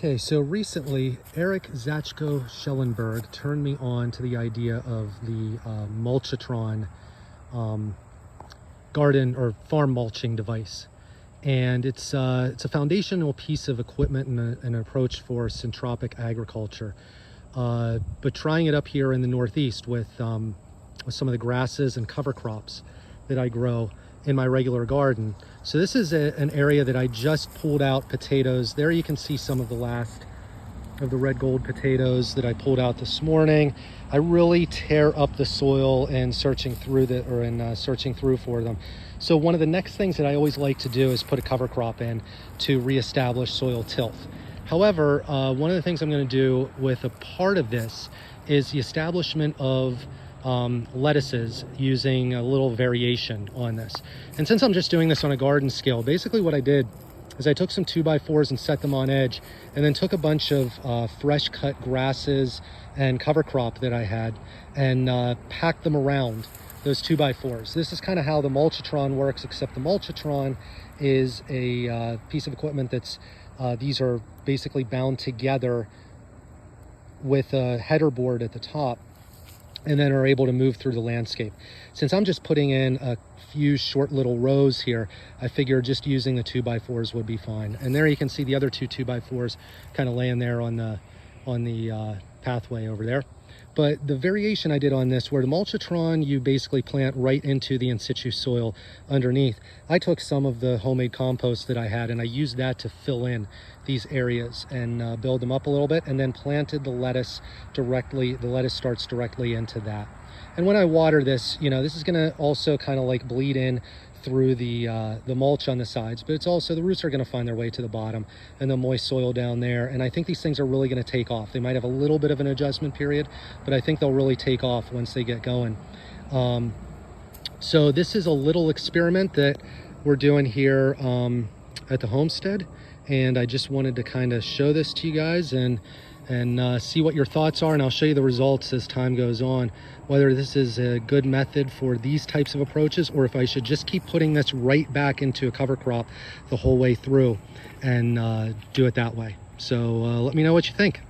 Okay, so recently Erik Zachko-Schellenberg turned me on to the idea of the Mulchatron garden or farm mulching device. And it's a foundational piece of equipment and an approach for syntropic agriculture. But trying it up here in the Northeast with some of the grasses and cover crops that I grow in my regular garden. So this is an area that I just pulled out potatoes. There you can see some of the last of the red gold potatoes that I pulled out this morning. I really tear up the soil and searching through for them. So one of the next things that I always like to do is put a cover crop in to reestablish soil tilth. However, one of the things I'm going to do with a part of this is the establishment of lettuces using a little variation on this. And since I'm just doing this on a garden scale, basically what I did is I took some 2x4s and set them on edge, and then took a bunch of fresh cut grasses and cover crop that I had and packed them around those 2x4s. This is kind of how the Mulchatron works, except the Mulchatron is a piece of equipment that's these are basically bound together with a header board at the top, and then are able to move through the landscape. Since I'm just putting in a few short little rows here, I figured just using the 2x4s would be fine. And there you can see the other two 2x4s kind of laying there on the pathway over there. But the variation I did on this, where the Mulchatron you basically plant right into the in situ soil underneath, I took some of the homemade compost that I had and I used that to fill in these areas and build them up a little bit, and then planted the lettuce directly. The lettuce starts directly into that. And when I water this, this is going to also kind of like bleed in through the mulch on the sides, but it's also, the roots are going to find their way to the bottom and the moist soil down there. And I think these things are really going to take off. They might have a little bit of an adjustment period, but I think they'll really take off once they get going. So this is a little experiment that we're doing here at the homestead, and I just wanted to kind of show this to you guys and see what your thoughts are, and I'll show you the results as time goes on, whether this is a good method for these types of approaches, or if I should just keep putting this right back into a cover crop the whole way through and do it that way. So let me know what you think.